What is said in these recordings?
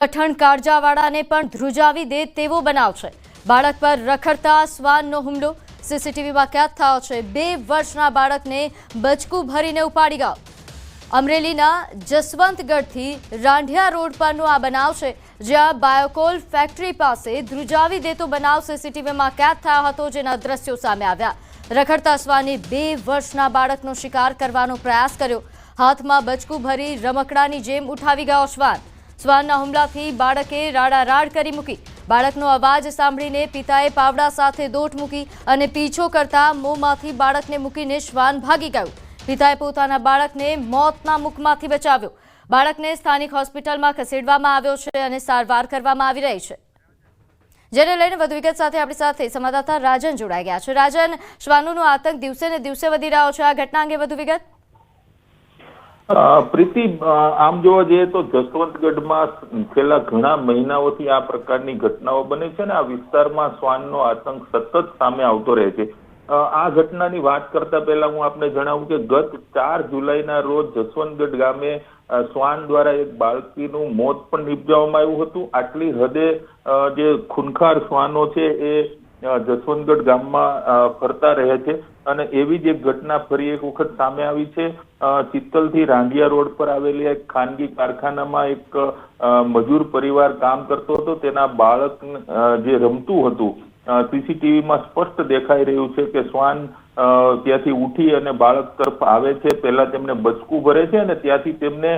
કઠણ કાળજાવાળાને પણ ધ્રુજાવી દે તેવો બનાવ છે। બાળક પર રખડતા શ્વાનનો હુમલો સીસીટીવીમાં કેદ થયો છે। 2 વર્ષના બાળકને બચકું ભરીને ઉપાડી ગયો। અમરેલીના જસવંતગઢથી રાંઢિયા રોડ પરનો આ બનાવ છે, જ્યાં બાયોકોલ ફેક્ટરી પાસે ધ્રુજાવી દેતો બનાવ સીસીટીવીમાં કેદ થયો હતો, જેના દ્રશ્યો સામે આવ્યા। રખડતા શ્વાને 2 વર્ષના બાળકનો શિકાર કરવાનો પ્રયાસ કર્યો। હાથમાં બચકું ભરી રમકડાની જેમ ઉઠાવી ગયો શ્વાન। શ્વાનના હુમલાથી બાળકે રાડારાડ કરી મૂકી। બાળકનો અવાજ સાંભળીને પિતાએ પાવડા સાથે દોટ મૂકી અને પીછો કરતા મોંમાંથી બાળકને મૂકીને શ્વાન ભાગી ગયું। પિતાએ પોતાના બાળકને મોતના મુખમાંથી બચાવ્યો। બાળકને સ્થાનિક હોસ્પિટલમાં ખસેડવામાં આવ્યો છે અને સારવાર કરવામાં આવી રહી છે। જેને લઈને વધુ વિગત સાથે આપણી સાથે સંવાદદાતા રાજન જોડાઈ ગયા છે। રાજન, શ્વાનોનો આતંક દિવસે ને દિવસે વધી રહ્યો છે, આ ઘટના અંગે વધુ વિગત। પ્રીતિ, આમ જોવા જઈએ તો જસવંતગઢમાં છેલ્લા ઘણા મહિનાઓથી આ પ્રકારની ઘટનાઓ બને છે ને આ વિસ્તારમાં શ્વાનનો આતંક સતત સામે આવતો રહે છે। આ ઘટનાની વાત કરતા પહેલા હું આપને જણાવું કે ગત 4 જુલાઈના રોજ જસવંતગઢ ગામે શ્વાન દ્વારા એક બાળકીનું મોત પણ નિપજાવવામાં આવ્યું હતું। આટલી હદે જે ખૂનખાર શ્વાનો છે એ જસવંતગઢ ગામમાં ફરતા રહે છે અને એવી જ એક ઘટના ફરી એક વખત સામે આવી છે। ચિત્તલથી રાંઢિયા રોડ પર આવેલી એક ખાનગી કારખાનામાં એક મજૂર પરિવાર કામ કરતો હતો। તેના બાળક જે રમતું હતું, સીસીટીવીમાં સ્પષ્ટ દેખાઈ રહ્યું છે કે શ્વાન ત્યાંથી ઉઠી અને બાળક તરફ આવે છે। પહેલા તેમને બચકું ભરે છે અને ત્યાંથી તેમને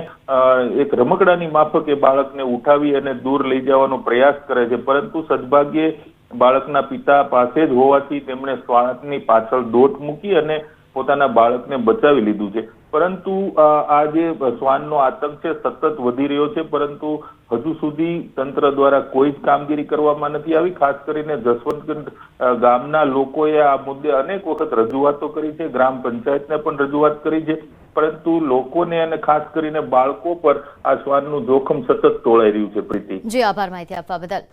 એક રમકડાની માફકે બાળકને ઉઠાવી અને દૂર લઈ જવાનો પ્રયાસ કરે છે, પરંતુ સદભાગ્યે બાળકના પિતા પાસે જ હોવાથી તેમણે શ્વાનની પાછળ દોટ મૂકી અને પોતાના બાળકને બચાવી લીધું છે। પરંતુ આ જે શ્વાનનો આતંક છે સતત વધી રહ્યો છે, પરંતુ હજુ સુધી તંત્ર દ્વારા કોઈ જ કામગીરી કરવામાં નથી આવી। ખાસ કરીને જસવંતગઢ ગામના લોકોએ આ મુદ્દે અનેક વખત રજૂઆતો કરી છે, ગ્રામ પંચાયતને પણ રજૂઆત કરી છે, પરંતુ લોકોને અને ખાસ કરીને બાળકો પર આ શ્વાનનું જોખમ સતત તોળાઈ રહ્યું છે। પ્રીતિ જી, આભાર માહિતી આપવા બદલ।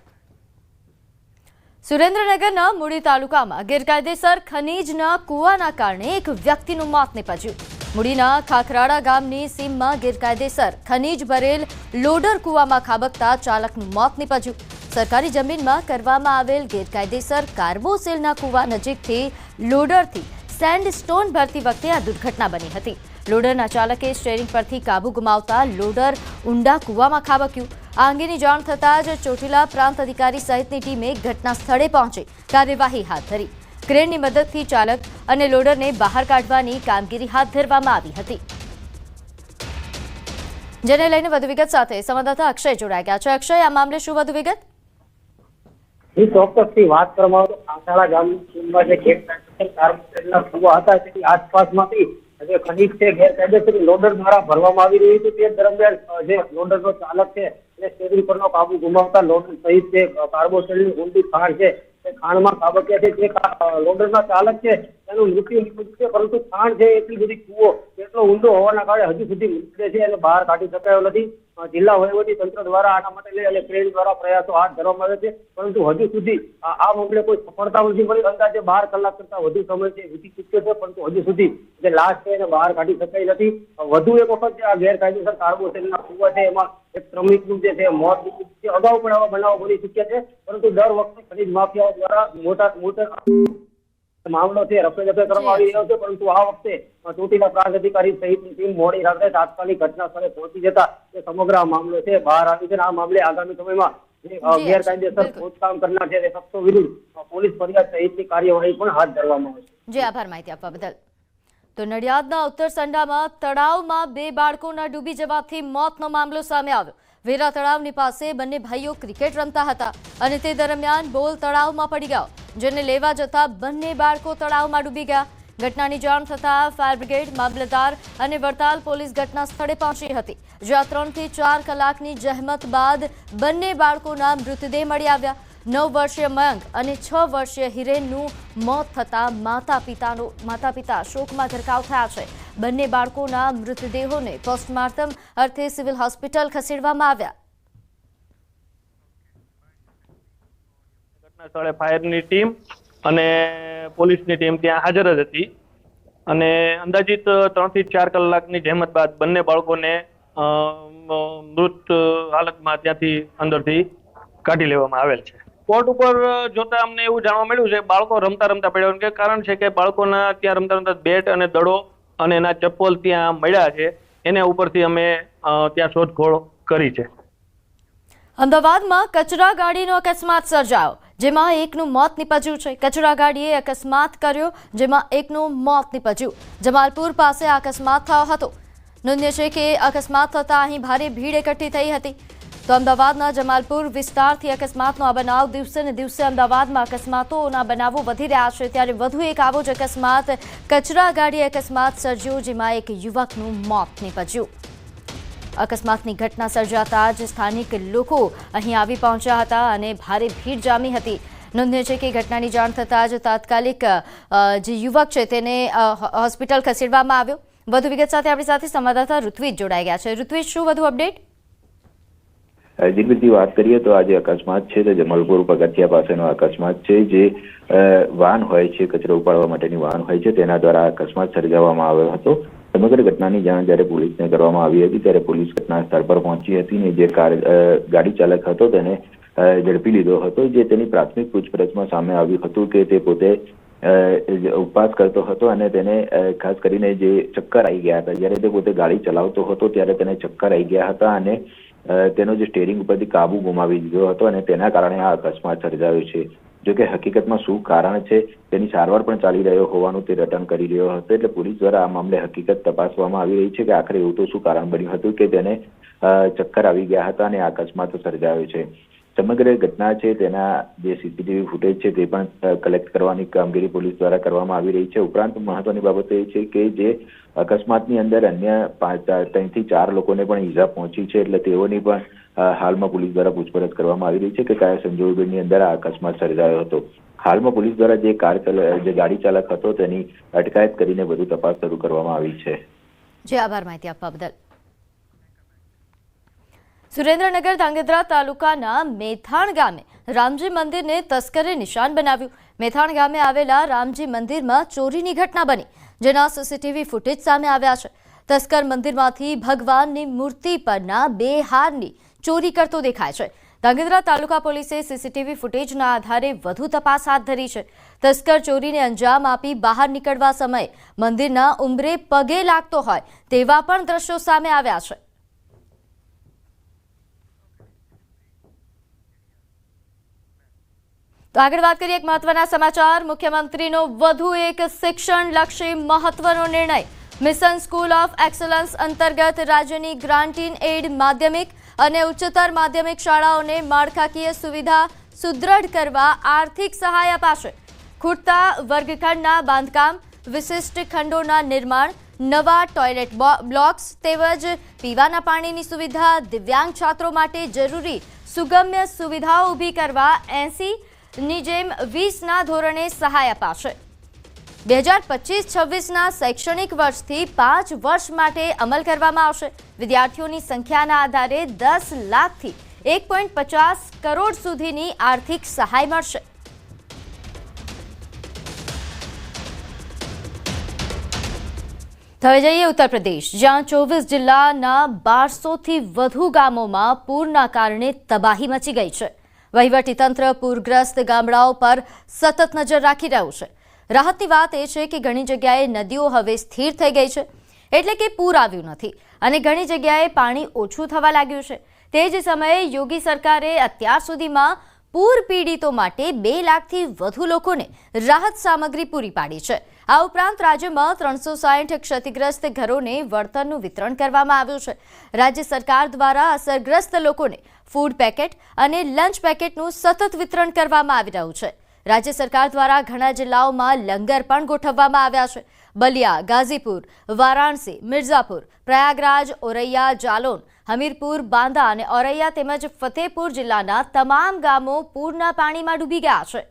સુરેન્દ્રનગરના મૂડી તાલુકામાં ગેરકાયદેસર ખનીજના કૂવાના કારણે એક વ્યક્તિનું મોત નીપજ્યું। મૂડીના ખાખરાડા ગામની સીમમાં ગેરકાયદેસર ખનીજ ભરેલ લોડર કૂવામાં ખાબકતા ચાલકનું મોત નીપજ્યું। સરકારી જમીનમાં કરવામાં આવેલ ગેરકાયદેસર કાર્બોસેલના કૂવા નજીકથી લોડરથી સેન્ડસ્ટોન ભરતી વખતે આ દુર્ઘટના બની હતી। લોડરના ચાલકે સ્ટીયરિંગ પરથી કાબુ ગુમાવતા લોડર ઊંડા કૂવામાં ખાબક્યું। આ અંગેની જાણ થતાં જ ચોટીલા પ્રાંત અધિકારી સહિતની ટીમે ઘટના સ્થળે પહોંચી કાર્યવાહી હાથ ધરી। ક્રેનની મદદથી ચાલક અને લોડરને બહાર કાઢવાની કામગીરી હાથ ધરવામાં આવી હતી। જેને લઈને વધુ વિગત સાથે સંવાદદાતા અક્ષય જોડાઈ ગયા છે। અક્ષય, આ મામલે શું વધુ વિગત? ચોક્કસથી વાત કરવામાં આવે તો ખાખરાડા ગામની સીમમાં જે ગેરકાયદેસર કાર્બોસેલના કૂવા હતા તેની આસપાસમાંથી જે ખનીજ છે ગેરકાયદેસર લોડર દ્વારા ભરવામાં આવી રહ્યું હતું। તે દરમિયાન જે લોડરનો ચાલક છે તે સ્ટીયરિંગ પરનો કાબુ ગુમાવતા લોડર સહિત જે કાર્બોસેલની ઊંડી ખાણ છે તે ખાણમાં ખાબક્યા છે। જે લોડરના ચાલક છે તેનું મૃત્યુ નિપજ્યું છે, પરંતુ ખાણ છે એટલી બધી કૂવો એટલો ઊંડો હોવાના કારણે હજુ સુધી મૃતદેહ છે એને બહાર કાઢી શકાયો નથી। જિલ્લા વહીવટી તંત્ર દ્વારા આના માટે લઈ અને ક્રેન દ્વારા પ્રયાસો હાથ ધરવામાં આવે છે, પરંતુ હજુ સુધી આ મામલે કોઈ સફળતા નથી મળી। અંદાજે 12 કલાક કરતા વધુ સમય છે વીતી ચૂક્યો છે, પરંતુ હજુ સુધી જે લાશ છે એને બહાર કાઢી શકાઈ નથી। વધુ એક વખત જે આ ગેરકાયદેસર કાર્બોસેલના કૂવા છે એમાં એક શ્રમિકનું જે છે મોત નીપજ્યું છે। અગાઉ પણ આવા બનાવો બની ચૂક્યા છે, પરંતુ દર વખતે ખનીજ માફિયાઓ દ્વારા મોટા મામલો છે રફે દફે કરવામાં આવી રહ્યો છે। પરંતુ આ વખતે ચોટીલા પ્રાંત અધિકારી સહિતની ટીમ મોડી રાત્રે તાત્કાલિક ઘટના સ્થળે પહોંચી જતા જે સમગ્ર આ મામલો છે બહાર આવી છે। આ મામલે આગામી સમયમાં જે ગેરકાયદેસર ખોદકામ કરનાર છે તે શખ્સો વિરુદ્ધ પોલીસ ફરિયાદ સહિતની કાર્યવાહી પણ હાથ ધરવામાં આવશે। જી, આભાર માહિતી આપવા બદલ। તો નડિયાદના ઉત્તરસંડામાં તળાવમાં 2 બાળકોના ડૂબી જવાથી મોતનો મામલો સામે આવ્યો। વેરા તળાવની પાસે બંને ભાઈઓ ક્રિકેટ રમતા હતા અને તે દરમિયાન બોલ તળાવમાં પડી ગયો, જેને લેવા જતા બંને બાળકો તળાવમાં ડૂબી ગયા। ઘટનાની જાણ થતાં ફાયર બ્રિગેડ, મામલતદાર અને વડતાલ પોલીસ ઘટના સ્થળે પહોંચી હતી, જ્યાં 3 થી 4 કલાકની જહેમત બાદ બંને બાળકોના મૃતદેહ મળી આવ્યા। 9 વર્ષીય મયંક અને 6 વર્ષીય હિરેનનું મોત થતાં માતા પિતા શોકમાં ગરકાવ થયા છે। બંને બાળકોના મૃતદેહોને પોસ્ટમોર્ટમ અર્થે સિવિલ હોસ્પિટલ ખસેડવામાં આવ્યા। ઘટના સ્થળે ફાયરની ટીમ અને પોલીસની ટીમ ત્યાં હાજર જ હતી અને અંદાજિત 3 થી 4 કલાકની જહેમત બાદ બંને બાળકોને મૃત હાલતમાં ત્યાંથી અંદરથી કાઢી લેવામાં આવેલ છે. કોર્ટ ઉપર જોતા અમને એવું જાણવા મળ્યું છે બાળકો રમતા રમતા પડ્યા કે કારણ છે કે બાળકોના ત્યાં રમતા રમતા બેટ અને દડો અને એના ચપ્પલ ત્યાં મળ્યા છે. એને ઉપરથી અમે ત્યાં શોધખોળ કરી છે. અમદાવાદમાં કચરા ગાડીનો અકસ્માત સર્જાયો, જેમાં એકનું મોત નીપજ્યું છે. કચરા ગાડીએ અકસ્માત કર્યો, જેમાં એકનું મોત નીપજ્યું. જમાલપુર પાસે આ અકસ્માત થયો હતો. નોંધ્ય છે કે અકસ્માત થતાં અહીં ભારે ભીડ એકઠી થઈ હતી. તો અમદાવાદના જમાલપુર વિસ્તારથી અકસ્માતનો આ બનાવ દિવસે ને દિવસે અમદાવાદમાં અકસ્માતોના બનાવો વધી રહ્યા છે. ત્યારે વધુ એક આવો જ અકસ્માત કચરા ગાડી અકસ્માત સર્જ્યો, જેમાં એક યુવકનું મોત નીપજ્યું. અકસ્માતની ઘટના સર્જાતા જ સ્થાનિક લોકો અહીં આવી પહોંચ્યા હતા અને ભારે ભીડ જામી હતી. નોંધ્ય છે કે ઘટનાની જાણ થતાં જ તાત્કાલિક જે યુવક છે તેને હોસ્પિટલ ખસેડવામાં આવ્યો. વધુ વિગત સાથે આપણી સાથે સંવાદદાતા ઋત્વિજ જોડાઈ ગયા છે. ઋત્વિજ, શું વધુ અપડેટ? જીગીરથી વાત કરીએ તો આજે અકસ્માત છે તે જમાલપુર પગથિયા પાસેનો અકસ્માત છે. જે વાહન હોય છે, કચરો ઉપાડવા માટેની વાહન હોય છે, તેના દ્વારા અકસ્માત સર્જાવવામાં આવ્યો હતો. સમગ્ર ઘટનાની જાણ જ્યારે પોલીસને કરવામાં આવી હતી ત્યારે પોલીસ ઘટના સ્થળ પર પહોંચી હતી ને જે ગાડી ચાલક હતો તેને ઝડપી લીધો હતો. જે તેની પ્રાથમિક પૂછપરછમાં સામે આવ્યું હતું કે તે પોતે ઉપવાસ કરતો હતો અને તેને ખાસ કરીને જે ચક્કર આવી ગયા હતા. જ્યારે તે પોતે ગાડી ચલાવતો હતો ત્યારે તેને ચક્કર આવી ગયા હતા અને તેનો જે સ્ટેરિંગ ઉપરથી કાબુ ગુમાવી દીધો હતો અને તેના કારણે આ અકસ્માત સર્જાયો છે. જોકે હકીકતમાં શું કારણ છે તેની સારવાર પણ ચાલી રહ્યો હોવાનું તે રટણ કરી રહ્યો હતો. એટલે પોલીસ દ્વારા આ મામલે હકીકત તપાસવામાં આવી રહી છે કે આખરે એવું તો શું કારણ બન્યું હતું કે તેને ચક્કર આવી ગયા હતા અને અકસ્માત સર્જાયો છે. સમગ્ર ઘટના છે તેના જે સીસીટીવી ફૂટેજ છે તે પણ કલેક્ટ કરવાની કામગીરી પોલીસ દ્વારા કરવામાં આવી રહી છે. ઉપરાંત મહત્વની બાબત એ છે કે જે અકસ્માતની અંદર અન્ય 3 થી 4 લોકોને પણ ઈજા પહોંચી છે. એટલે તેઓની પણ હાલમાં પોલીસ દ્વારા પૂછપરછ કરવામાં આવી રહી છે કે કયા સંજોગોની અંદર આ અકસ્માત સર્જાયો હતો. હાલમાં પોલીસ દ્વારા જે ગાડી ચાલક હતો તેની અટકાયત કરીને વધુ તપાસ શરૂ કરવામાં આવી છે. જે આભાર માહિતી આપવા બદલ. સુરેન્દ્રનગર ધાંગધ્રા તાલુકાના મેથાણ ગામે રામજી મંદિરને તસ્કરે નિશાન બનાવ્યું. મેથાણ ગામે આવેલા રામજી મંદિરમાં ચોરીની ઘટના બની, જેના સીસીટીવી ફૂટેજ સામે આવ્યા છે. તસ્કર મંદિરમાંથી ભગવાનની મૂર્તિ પરના 2 હારની ચોરી કરતો દેખાય છે. ધાંગધ્રા તાલુકા પોલીસે સીસીટીવી ફૂટેજના આધારે વધુ તપાસ હાથ ધરી છે. તસ્કર ચોરીને અંજામ આપી બહાર નીકળવા સમયે મંદિરના ઉંબરે પગે લાગતો હોય તેવા પણ દ્રશ્યો સામે આવ્યા છે. તો આગળ વાત કરીએ એક મહત્વના સમાચાર. મુખ્યમંત્રીનો વધુ એક શિક્ષણલક્ષી મહત્વનો નિર્ણય. મિશન સ્કૂલ ઓફ એક્સલન્સ અંતર્ગત રાજ્યની ગ્રાન્ટ ઇન એડ માધ્યમિક અને ઉચ્ચતર માધ્યમિક શાળાઓને માળખાકીય સુવિધા સુદૃઢ કરવા આર્થિક સહાય અપાશે. ખૂટતા વર્ગખંડના બાંધકામ, વિશિષ્ટ ખંડોના નિર્માણ, નવા ટોયલેટ બ્લોક્સ તેમજ પીવાના પાણીની સુવિધા, દિવ્યાંગ છાત્રો માટે જરૂરી સુગમ્ય સુવિધાઓ ઊભી કરવા 80ની જેમ 20ના ધોરણે સહાય અપાશે. 2025-26ના શૈક્ષણિક વર્ષથી 5 વર્ષ માટે અમલ કરવામાં આવશે. વિદ્યાર્થીઓની સંખ્યાના આધારે 10 લાખથી 1.50 કરોડ સુધીની આર્થિક સહાય મળશે. હવે જઈએ ઉત્તર પ્રદેશ, જ્યાં 24 જિલ્લાના 1200થી વધુ ગામોમાં પૂરના કારણે તબાહી મચી ગઈ છે. વહીવટીતંત્ર પૂરગ્રસ્ત ગામડાઓ પર સતત નજર રાખી રહ્યું છે. રાહતની વાત એ છે કે ઘણી જગ્યાએ નદીઓ હવે સ્થિર થઈ ગઈ છે, એટલે કે પૂર આવ્યું નથી અને ઘણી જગ્યાએ પાણી ઓછું થવા લાગ્યું છે. તે જ સમયે યોગી સરકારે અત્યાર સુધીમાં પૂર પીડિતો માટે 2 લાખથી વધુ લોકોને રાહત સામગ્રી પૂરી પાડી છે. આ ઉપરાંત રાજ્યમાં 360 ક્ષતિગ્રસ્ત ઘરોને વળતરનું વિતરણ કરવામાં આવ્યું છે. રાજ્ય સરકાર દ્વારા અસરગ્રસ્ત લોકોને ફૂડ પેકેટ અને લંચ પેકેટનું સતત વિતરણ કરવામાં આવી રહ્યું છે. રાજ્ય સરકાર દ્વારા ઘણા જિલ્લાઓમાં લંગર પણ ગોઠવવામાં આવ્યા છે. બલિયા, ગાઝીપુર, વારાણસી, મિર્ઝાપુર, પ્રયાગરાજ, ઓરૈયા, જાલોન, હમીરપુર, બાંદા અને ઓરૈયા તેમજ ફતેહપુર જિલ્લાના તમામ ગામો પૂરના પાણીમાં ડૂબી ગયા છે.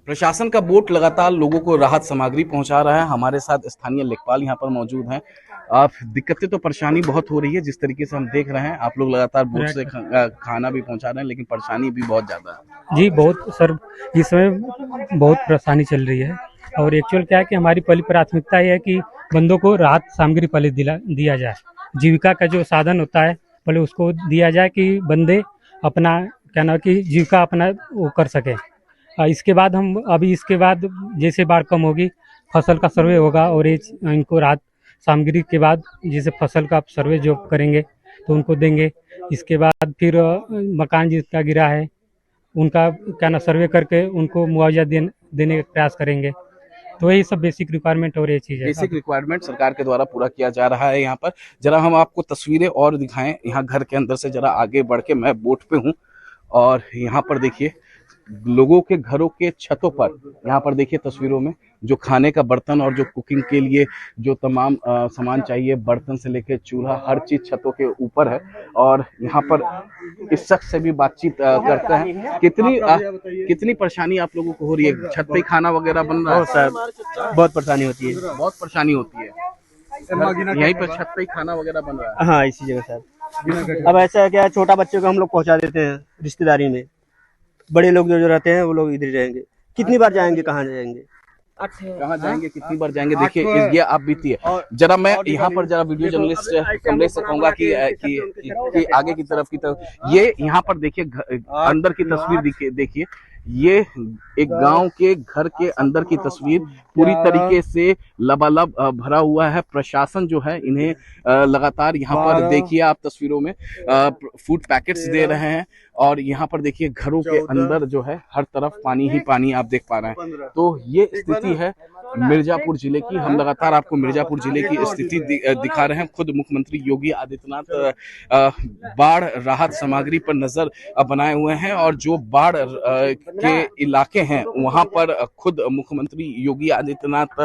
प्रशासन का बोट लगातार लोगों को राहत सामग्री पहुंचा रहा है. हमारे साथ स्थानीय लेखपाल यहाँ पर मौजूद हैं. दिक्कतें तो परेशानी बहुत हो रही है, जिस तरीके से हम देख रहे हैं. आप लोग लगातार बोट से खाना भी पहुंचा रहे हैं, लेकिन परेशानी भी बहुत ज्यादा है. जी बहुत सर, इस समय बहुत परेशानी चल रही है. और एक्चुअल क्या है कि हमारी पहली प्राथमिकता ये है कि बंदों को राहत सामग्री पहले दिया जाए। जीविका का जो साधन होता है पहले उसको दिया जाए कि बंदे अपना क्या नाम कि जीविका अपना वो कर सके। इसके बाद हम अभी इसके बाद जैसे बाढ़ कम होगी फसल का सर्वे होगा और ये इनको राहत सामग्री के बाद जैसे फसल का सर्वे जो करेंगे तो उनको देंगे। इसके बाद फिर मकान जिसका गिरा है उनका क्या ना सर्वे करके उनको मुआवजा देने का प्रयास करेंगे। तो यही सब बेसिक रिक्वायरमेंट और ये चीज़ है। बेसिक रिक्वायरमेंट सरकार के द्वारा पूरा किया जा रहा है। यहाँ पर जरा हम आपको तस्वीरें और दिखाएं। यहाँ घर के अंदर से जरा आगे बढ़ के मैं बोट पे हूँ और यहाँ पर देखिए लोगों के घरों के छतों पर यहाँ पर देखिए तस्वीरों में जो खाने का बर्तन और जो कुकिंग के लिए जो तमाम सामान चाहिए, बर्तन से लेकर चूल्हा, हर चीज छतों के ऊपर है। और यहाँ पर इस शख्स से भी बातचीत करते हैं। कितनी परेशानी आप लोगों को हो रही है? छत पे खाना वगैरह बन रहा है? सर बहुत परेशानी होती है, बहुत परेशानी होती है। यहीं पर छत पे खाना वगैरह बन रहा है? हाँ इसी जगह सर। अब ऐसा है क्या, छोटा बच्चे को हम लोग पहुंचा देते हैं रिश्तेदारी में, बड़े लोग जो रहते हैं वो लोग इधर ही रहेंगे। कितनी बार जाएंगे, कहाँ जाएंगे, कहाँ जाएंगे, कितनी बार जाएंगे? देखिए ये आप बीती है। जरा मैं यहाँ पर जरा वीडियो जर्नलिस्ट कमलेश से कहूंगा कि आगे की तरफ ये यहाँ पर देखिए अंदर की तस्वीर देखिए। ये एक गांव के घर के अंदर की तस्वीर, पूरी तरीके से लबालब भरा हुआ है। प्रशासन जो है इन्हें लगातार यहाँ पर देखिए आप तस्वीरों में फूड पैकेट्स दे रहे हैं और यहाँ पर देखिए घरों के अंदर जो है हर तरफ पानी ही पानी आप देख पा रहे हैं। तो ये स्थिति है मिर्जापुर जिले की। हम लगातार आपको मिर्जापुर जिले की स्थिति दिखा रहे हैं। खुद मुख्यमंत्री योगी आदित्यनाथ बाढ़ राहत सामग्री पर नजर बनाए हुए हैं और जो बाढ़ के इलाके हैं वहां पर खुद मुख्यमंत्री योगी आदित्यनाथ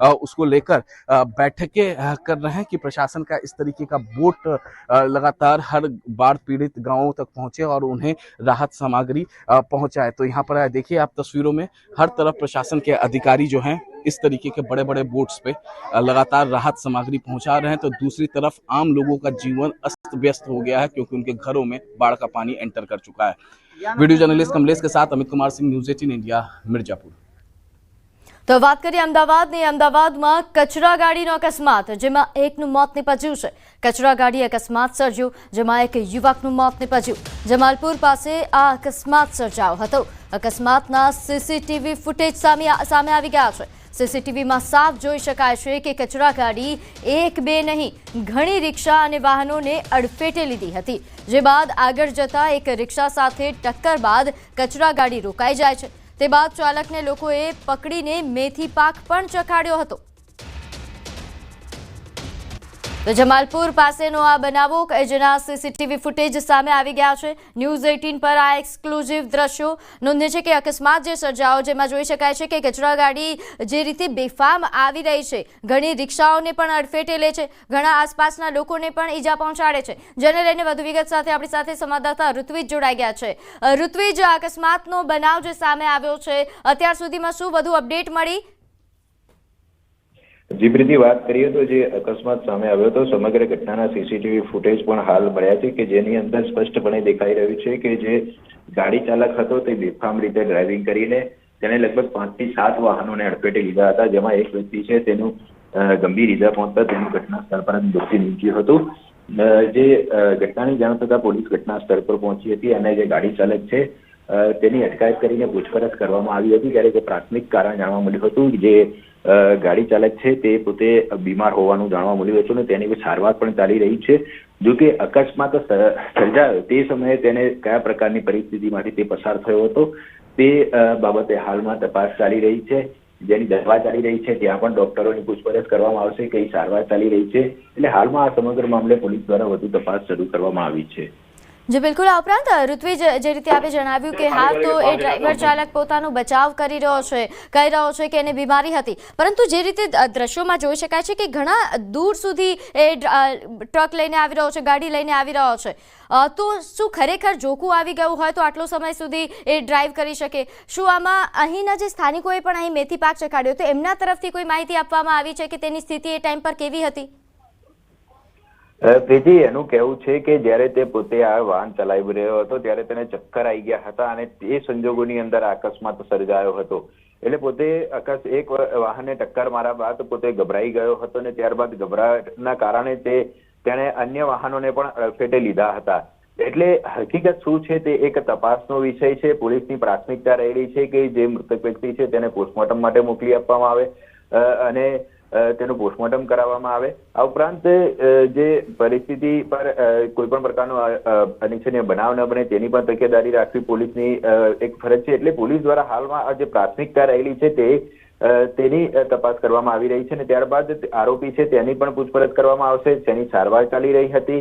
उसको लेकर बैठकें कर रहे हैं कि प्रशासन का इस तरीके का बोट लगातार हर बाढ़ पीड़ित गांवों तक पहुंचे और उन्हें राहत सामग्री पहुंचाए। तो यहाँ पर देखिए आप तस्वीरों में हर तरफ प्रशासन के अधिकारी जो हैं इस तरीके के बड़े बड़े बोट्स पे लगातार राहत सामग्री पहुंचा रहे हैं। तो दूसरी तरफ आम लोगों का जीवन अस्त व्यस्त हो गया है क्योंकि उनके घरों में बाढ़ का पानी एंटर कर चुका है। वीडियो जर्नलिस्ट कमलेश के साथ अमित कुमार सिंह, न्यूज़ 18 इंडिया, मिर्जापुर। तो बात કરીએ અમદાવાદની। અમદાવાદમાં કચરા ગાડીનો અકસ્માત, જેમાં એકનું મોત નીપજ્યું છે। કચરા ગાડી અકસ્માત સર્જ્યો, જેમાં એક યુવકનું મોત નીપજ્યું। જમાલપુર પાસે આ અકસ્માત સર્જાયો હતો। અકસ્માતના સીસીટીવી ફૂટેજ સામે આવી ગયા છે। સીસીટીવીમાં સાફ જોઈ શકાય છે કે કચરા ગાડી એક બે નહીં ઘણી રિક્ષા અને વાહનોને અડફેટે લીધી હતી, જે બાદ આગળ જતા એક રિક્ષા સાથે ટક્કર બાદ કચરા ગાડી રોકાઈ જાય છે। તે બાદ ચાલકને લોકોએ પકડીને મેથી પાક પણ ચખાડ્યો હતો। તો જમાલપુર પાસેનો આ બનાવો જેના સીસીટીવી ફૂટેજ સામે આવી ગયા છે। ન્યૂઝ 18 પર આ એક્સક્લુઝિવ દ્રશ્યો નોંધે છે કે અકસ્માત જે સર્જાયો, જેમાં જોઈ શકાય છે કે કચરા ગાડી જે રીતે બેફામ આવી રહી છે, ઘણી રિક્ષાઓને પણ અડફેટે લે છે, ઘણા આસપાસના લોકોને પણ ઈજા પહોંચાડે છે। જેને લઈને વધુ વિગત સાથે આપણી સાથે સંવાદદાતા ઋત્વિજ જોડાઈ ગયા છે। ઋત્વિજ, અકસ્માતનો બનાવ જે સામે આવ્યો છે, અત્યાર સુધીમાં શું વધુ અપડેટ મળી? જી પ્રીતિ, વાત કરીએ તો જે અકસ્માત સામે આવ્યો હતો સમગ્ર ઘટનાના સીસીટીવી ફૂટેજ પણ હાલ મળ્યા છે કે જેની અંદર સ્પષ્ટપણે દેખાઈ રહ્યું છે કે જે ગાડી ચાલક હતો તે બેફામ રીતે ડ્રાઇવિંગ કરીને તેને લગભગ 5 થી 7 વાહનોને અડફેટે લીધા હતા, જેમાં એક વ્યક્તિ છે તેનું ગંભીર ઈજા પહોંચતા તેનું ઘટના સ્થળ પર જ મૃત્યુ નીપજ્યું હતું। જે ઘટનાની જાણ થતા પોલીસ ઘટના સ્થળ પર પહોંચી હતી અને જે ગાડી ચાલક છે તેની અટકાયત કરીને પૂછપરછ કરવામાં આવી હતી, ત્યારે તે પ્રાથમિક કારણ જાણવા મળ્યું હતું જે ગાડી ચાલક છે તે પોતે બીમાર હોવાનું જાણવા મળ્યું હતું અને તેની સારવાર પણ ચાલી રહી છે। જો કે અકસ્માત સર્જાયો તે સમયે તેને કયા પ્રકારની પરિસ્થિતિમાંથી તે પસાર થયો હતો તે બાબતે હાલમાં તપાસ ચાલી રહી છે, જેની દવા ચાલી રહી છે, ત્યાં પણ ડોક્ટરોની પૂછપરછ કરવામાં આવશે, કઈ સારવાર ચાલી રહી છે। એટલે હાલમાં આ સમગ્ર મામલે પોલીસ દ્વારા વધુ તપાસ શરૂ કરવામાં આવી છે। जी बिल्कुल। आ उपरांत ऋत्विज, जे रीते आपे जणाव्युं के हाल तो ए ड्राइवर चालक पोतानो बचाव करी रह्यो छे, कही रह्यो छे के एने बीमारी हती, परंतु जे रीते दृश्योमां जोई शकाय छे के घणा दूर सुधी ए ट्रक लईने आवी रह्यो छे, गाड़ी लईने आवी रह्यो छे, तो शुं खरेखर जोखुं आवी गयुं होय तो आटलो समय सुधी ए ड्राइव करी शके? शुं आमां અહીંના જે સ્થાનિકોએ પણ અહીં મેથી પાક ચખાડ્યો, તો એમના તરફથી કોઈ માહિતી આપવામાં આવી છે કે તેની સ્થિતિ એ ટાઈમ પર કેવી હતી? પ્રીતિ, એનું કહેવું છે કે જ્યારે તે પોતે આ વાહન ચલાવી રહ્યો હતો ત્યારે તેને ચક્કર આવી ગયા હતા અને તે સંજોગોની અંદર અકસ્માત સર્જાયો હતો। એટલે પોતે એક વાહનને ટક્કર માર્યા બાદ પોતે ગભરાઈ ગયો હતો અને ત્યારબાદ ગભરાટના કારણે તેણે અન્ય વાહનોને પણ અડફેટે લીધા હતા. એટલે હકીકત શું છે તે એક તપાસનો વિષય છે. પોલીસની પ્રાથમિકતા રહેલી છે કે જે મૃતક વ્યક્તિ છે તેને પોસ્ટમોર્ટમ માટે મોકલી આપવામાં આવે અને તેનું પોસ્ટમોર્ટમ કરાવવામાં આવે. આ ઉપરાંત જે પરિસ્થિતિ પર કોઈ પણ પ્રકારનો અનિચ્છનીય બનાવ ન બને તેની પણ તકેદારી રાખવી પોલીસની એક ફરજ છે. એટલે પોલીસ દ્વારા હાલમાં આ જે પ્રાથમિકતા રહેલી છે તેની તપાસ કરવામાં આવી રહી છે અને ત્યારબાદ આરોપી છે તેની પણ પૂછપરછ કરવામાં આવશે. તેની સારવાર ચાલી રહી હતી,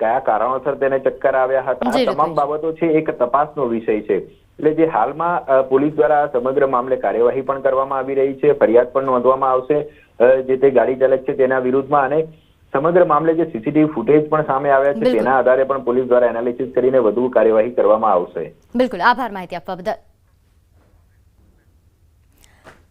કયા કારણોસર તેને ચક્કર આવ્યા હતા, આ તમામ બાબતો છે એક તપાસનો વિષય છે. એટલે જે હાલમાં પોલીસ દ્વારા સમગ્ર મામલે કાર્યવાહી પણ કરવામાં આવી રહી છે, ફરિયાદ પણ નોંધવામાં આવશે જે તે ગાડી ચાલક છે તેના વિરુદ્ધમાં અને સમગ્ર મામલે જે સીસીટીવી ફૂટેજ પણ સામે આવ્યા છે તેના આધારે પણ પોલીસ દ્વારા એનાલિસિસ કરીને વધુ કાર્યવાહી કરવામાં આવશે. બિલકુલ, આભાર માહિતી આપવા બદલ.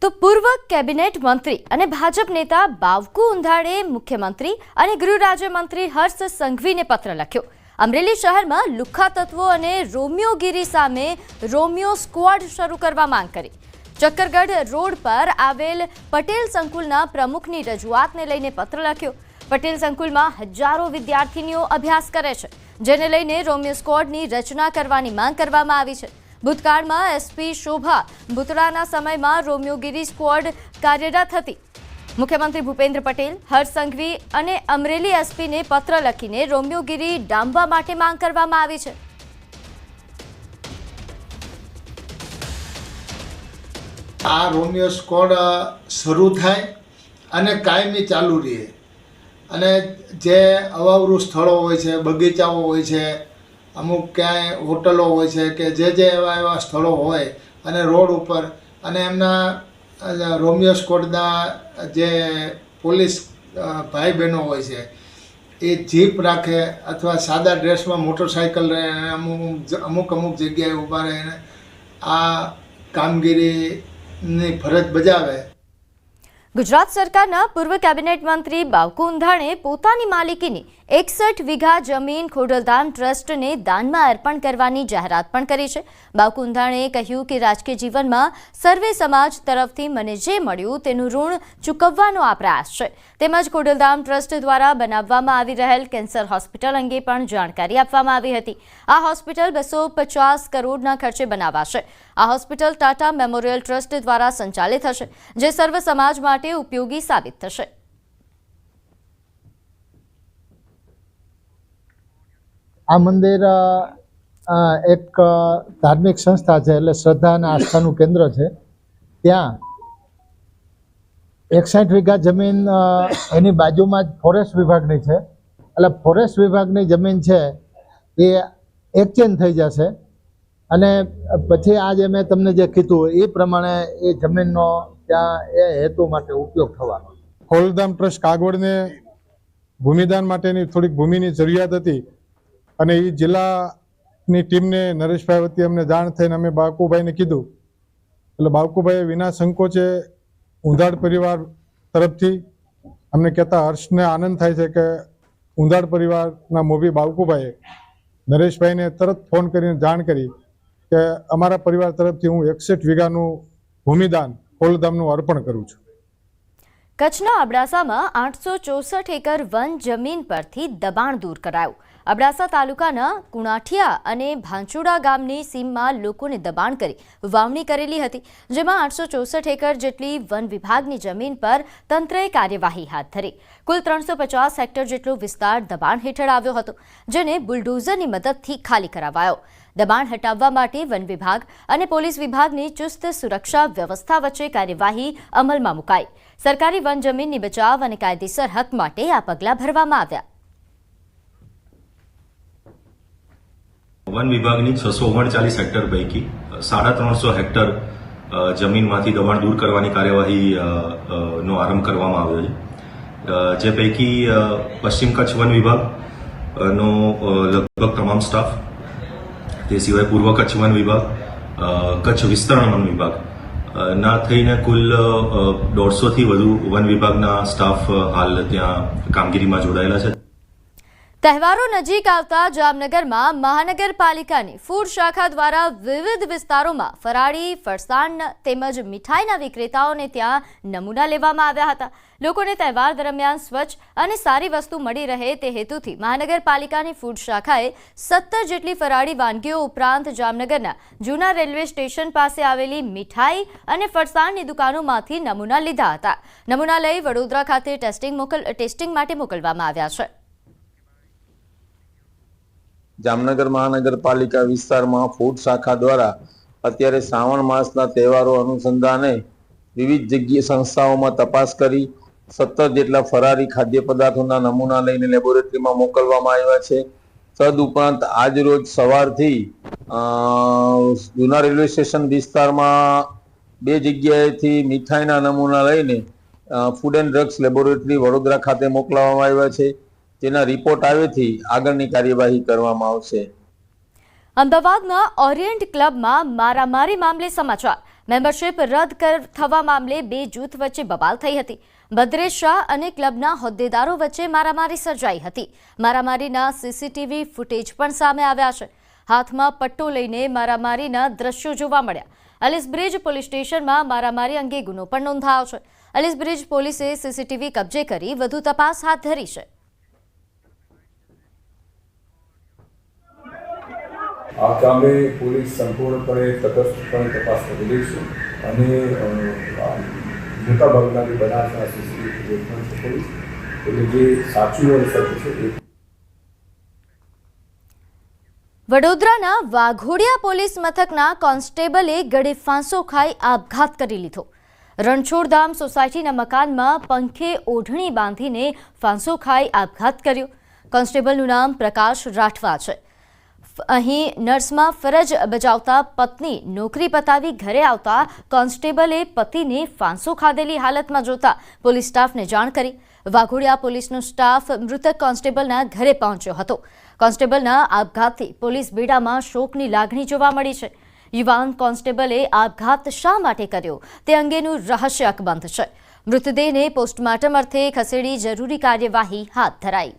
તો પૂર્વ કેબિનેટ મંત્રી અને ભાજપ નેતા બાવકુ ઉંધાડે મુખ્યમંત્રી અને ગૃહ રાજ્યમંત્રી હર્ષ સંઘવીને પત્ર લખ્યો. અમરેલી શહેરમાં લુખ્ખા તત્વો અને રોમિયોગીરી સામે રોમિયો સ્ક્વોડ શરૂ કરવા માંગ કરી. ચક્કરગઢ રોડ પર આવેલ પટેલ સંકુલના પ્રમુખની રજૂઆતને લઈને પત્ર લખ્યો. પટેલ સંકુલમાં હજારો વિદ્યાર્થીનીઓ અભ્યાસ કરે છે, જેને લઈને રોમિયો સ્ક્વોડની રચના કરવાની માંગ કરવામાં આવી છે. ભૂતકાળમાં એસપી શોભા ભૂતળાના સમયમાં રોમિયોગીરી સ્ક્વોડ કાર્યરત હતી. મુખ્યમંત્રી ભૂપેન્દ્ર પટેલ, હર્ષ સંઘવી અને અમરેલી એસપીને પત્ર લખીને રોમિયોગીરી ડામવા માટે માંગ કરવામાં આવી છે. આ રોમિયો સ્ક્વોડ શરૂ થાય અને કાયમી ચાલુ રહે અને જે અવાવરું સ્થળો હોય છે, બગીચાઓ હોય છે, અમુક ક્યાંય હોટલો હોય છે કે જે એવા સ્થળો હોય અને રોડ ઉપર અને એમના રોમિયો સ્ક્વોડના જે પોલીસ ભાઈ બહેનો હોય છે એ જીપ રાખે અથવા સાદા ડ્રેસમાં મોટરસાઇકલ રહે અમુક જગ્યાએ ઊભા રહીને આ કામગીરીની ફરજ બજાવે. ગુજરાત સરકારના પૂર્વ કેબિનેટ મંત્રી બાવકુ ઉંધાણે પોતાની માલિકીની 61 વીઘા જમીન ખોડલધામ ટ્રસ્ટને દાનમાં અર્પણ કરવાની જાહેરાત પણ કરી છે. બાવકુ ઉંધાણે કહ્યું કે રાજકીય જીવનમાં સર્વે સમાજ તરફથી મને જે મળ્યું તેનું ઋણ ચૂકવવાનો આ પ્રયાસ છે. તેમજ ખોડલધામ ટ્રસ્ટ દ્વારા બનાવવામાં આવી રહેલ કેન્સર હોસ્પિટલ અંગે પણ જાણકારી આપવામાં આવી હતી. આ હોસ્પિટલ 250 કરોડના ખર્ચે બનાવાશે. આ હોસ્પિટલ ટાટા મેમોરિયલ ટ્રસ્ટ દ્વારા સંચાલિત હશે, જે સર્વ સમાજ માટે ઉપયોગી સાબિત થશે. આ મંદિર એક ધાર્મિક સંસ્થા છે, એટલે શ્રદ્ધા અને આસ્થાનું કેન્દ્ર છે. ત્યાં 61 વીઘા જમીન એની બાજુમાં જ ફોરેસ્ટ વિભાગની છે. એટલે ફોરેસ્ટ વિભાગની જમીન છે એ એક્સચેન્જ થઈ જશે અને પછી આજે મેં તમને જે કીધું એ પ્રમાણે એ જમીનનો ત્યાં એ હેતુ માટે ઉપયોગ થવાનો. ખોડલધામ ટ્રસ્ટ કાગવડને ભૂમિદાન માટેની થોડીક ભૂમિની જરૂરિયાત હતી અને એ જિલ્લાની ટીમને નરેશભાઈ વતી અમને જાણ થઈને અમે બાવકુભાઈને કીધું. એટલે બાવકુભાઈએ વિના સંકોચે ઉંધાડ પરિવાર તરફથી અમને કહેતા હર્ષને આનંદ થાય છે કે ઉંધાડ પરિવારના મોભી બાવકુભાઈએ નરેશભાઈને તરત ફોન કરીને જાણ કરી કે અમારા પરિવાર તરફથી હું 61 વીઘાનું ભૂમિદાન ખોડલધામનું અર્પણ કરું છું. કચ્છના અબડાસામાં 864 એકર વન જમીન પરથી દબાણ દૂર કરાયું. અબડાસા તાલુકાના કુણાઠિયા અને ભાંચુડા ગામની સીમમાં લોકોને દબાણ કરી વાવણી કરેલી હતી, જેમાં 864 એકર જેટલી વન વિભાગની જમીન પર તંત્રએ કાર્યવાહી હાથ ધરી. કુલ 350 હેક્ટર જેટલો વિસ્તાર દબાણ હેઠળ આવ્યો હતો, જેને બુલડોઝરની મદદથી ખાલી કરાવાયો. દબાણ હટાવવા માટે વન વિભાગ અને પોલીસ વિભાગની ચુસ્ત સુરક્ષા વ્યવસ્થા વચ્ચે કાર્યવાહી અમલમાં મુકાઈ. સરકારી વન જમીનની બચાવ અને કાયદેસર હક માટે આ પગલાં ભરવામાં આવ્યા. વન વિભાગની 639 હેક્ટર પૈકી 350 હેક્ટર જમીનમાંથી દબાણ દૂર કરવાની કાર્યવાહી નો આરંભ કરવામાં આવ્યો છે. જે પૈકી પશ્ચિમ કચ્છ વન વિભાગનો લગભગ તમામ સ્ટાફ, તે સિવાય પૂર્વ કચ્છ વન વિભાગ, કચ્છ વિસ્તરણ વન વિભાગ ના થઈને કુલ 150 થી વધુ વન વિભાગના સ્ટાફ હાલ ત્યાં કામગીરીમાં જોડાયેલા છે. તહેવારો નજીક આવતા જામનગરમાં મહાનગરપાલિકાની ફૂડ શાખા દ્વારા વિવિધ વિસ્તારોમાં ફરાળી, ફરસાણ તેમજ મીઠાઈના વિક્રેતાઓને ત્યાં નમૂના લેવામાં આવ્યા હતા. લોકોને તહેવાર દરમિયાન સ્વચ્છ અને સારી વસ્તુ મળી રહે તે હેતુથી મહાનગરપાલિકાની ફૂડ શાખાએ 17 જેટલી ફરાળી વાનગીઓ ઉપરાંત જામનગરના જૂના રેલવે સ્ટેશન પાસે આવેલી મીઠાઈ અને ફરસાણની દુકાનોમાંથી નમૂના લીધા હતા. નમૂના લઈ વડોદરા ખાતે ટેસ્ટિંગ માટે મોકલવામાં આવ્યા છે. જામનગર મહાનગરપાલિકા વિસ્તારમાં ફૂડ શાખા દ્વારા અત્યારે શ્રાવણ માસના તહેવારો અનુસંધાને વિવિધ જગ્યાએ સંસ્થાઓમાં તપાસ કરી 17 જેટલા ફરારી ખાદ્ય પદાર્થોના નમૂના લઈને લેબોરેટરીમાં મોકલવામાં આવ્યા છે. તદુપરાંત આજ રોજ સવારથી જૂના રેલવે સ્ટેશન વિસ્તારમાં 2 જગ્યાએથી મીઠાઈના નમૂના લઈને food and drugs laboratory Vadodara ખાતે મોકલવામાં આવ્યા છે. જેના રિપોર્ટ આવેથી આગળની કાર્યવાહી કરવામાં આવશે. અમદાવાદના ઓરિયન્ટ ક્લબમાં મારામારી મામલે સમાચાર. મેમ્બરશિપ રદ થવા મામલે 2 જૂથ વચ્ચે બબાલ થઈ હતી. ભદ્રેશ શાહ અને ક્લબના હોદ્દેદારો વચ્ચે મારામારી સર્જાઈ હતી. મારામારીના સીસીટીવી ફૂટેજ પણ સામે આવ્યા છે. હાથમાં પટ્ટો લઈને મારામારીના દ્રશ્યો જોવા મળ્યા. એલિસબ્રિજ પોલીસ સ્ટેશનમાં મારામારી અંગે ગુનો પણ નોંધાયો છે. એલિસબ્રિજ પોલીસે સીસીટીવી કબજે કરી વધુ તપાસ હાથ ધરી છે. આ કામે પોલીસ સંપૂર્ણપણે તટસ્થપણે તપાસ કરી રહી છે અને મોટાભાગના જે બનાસના સીસીટીવી ફૂટેજ છે પોલીસ એટલે જે સાચું અને સત્ય છે એ. વડોદરાના વાઘોડિયા પોલીસ મથકના કોન્સ્ટેબલે ગળે ફાંસો ખાઈ આપઘાત કરી લીધો. રણછોડધામ સોસાયટીના મકાનમાં પંખે ઓઢણી બાંધીને ફાંસો ખાઈ આપઘાત કર્યો. કોન્સ્ટેબલનું નામ પ્રકાશ રાઠવા છે. અહીં નર્સમાં ફરજ બજાવતા પત્ની નોકરી પતાવી ઘરે આવતા કોન્સ્ટેબલે પતિને ફાંસો ખાધેલી હાલતમાં જોતા પોલીસ સ્ટાફને જાણ કરી. વાઘોડિયા પોલીસનો સ્ટાફ મૃતક કોન્સ્ટેબલના ઘરે પહોંચ્યો હતો. કોન્સ્ટેબલના આપઘાતથી પોલીસ બેડામાં શોકની લાગણી જોવા મળી છે. યુવાન કોન્સ્ટેબલે આપઘાત શા માટે કર્યો તે અંગેનું રહસ્ય અકબંધ છે. મૃતદેહને પોસ્ટમોર્ટમ અર્થે ખસેડી જરૂરી કાર્યવાહી હાથ ધરાઈ.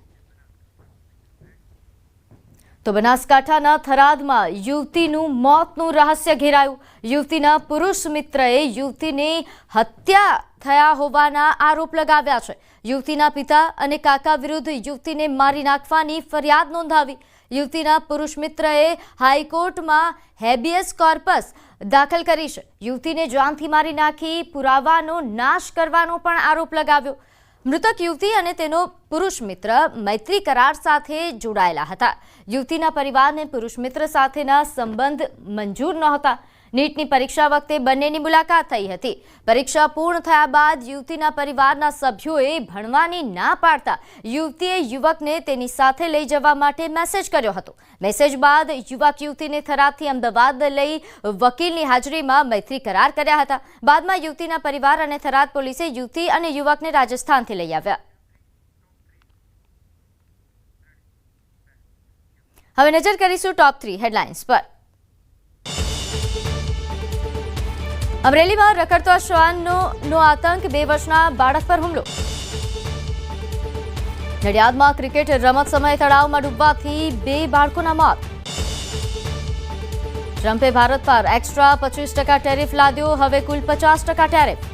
તો બનાસકાંઠાના થરાદમાં યુવતીનું મોતનું રહસ્ય ઘેરાયું. યુવતીના પુરુષ મિત્રએ યુવતીની હત્યા થયા હોવાના આરોપ લગાવ્યા છે. યુવતીના પિતા અને કાકા વિરુદ્ધ યુવતીને મારી નાખવાની ફરિયાદ નોંધાવી. યુવતીના પુરુષ મિત્રએ હાઈકોર્ટમાં હેબિયસ કોર્પસ દાખલ કરી છે. યુવતીને જાનથી મારી નાખી પુરાવાનો નાશ કરવાનો પણ આરોપ લગાવ્યો. મૃતક યુવતી અને તેનો પુરુષ મિત્ર મૈત્રી કરાર સાથે જોડાયેલા હતા. યુવતીના પરિવારને પુરુષ મિત્ર સાથેના સંબંધ મંજૂર નહોતા. નીટની પરીક્ષા વખતે બંનેની મુલાકાત થઈ હતી. પરીક્ષા પૂર્ણ થયા બાદ યુવતીના પરિવારના સભ્યોએ ભણવાની ના પાડતા યુવતીએ યુવકને તેની સાથે લઈ જવા માટે મેસેજ કર્યો હતો. મેસેજ બાદ યુવક યુવતીને થરાદથી અમદાવાદ લઈ વકીલની હાજરીમાં મૈત્રી કરાર કર્યા હતા. બાદમાં યુવતીના પરિવાર અને થરાદ પોલીસે યુવતી અને યુવકને રાજસ્થાનથી લઈ આવ્યા. હવે નજર કરીશું ટોપ 3 હેડલાઇન્સ પર. અમરેલીમાં રખડતો શ્વાનનો આતંક, 2 વર્ષના બાળક પર હુમલો. નડિયાદમાં ક્રિકેટ રમત સમયે તળાવમાં ડૂબવાથી 2 બાળકોના મોત. ટ્રમ્પે ભારત પર એક્સ્ટ્રા 25% ટેરિફ લાદ્યો, હવે કુલ 50% ટેરિફ.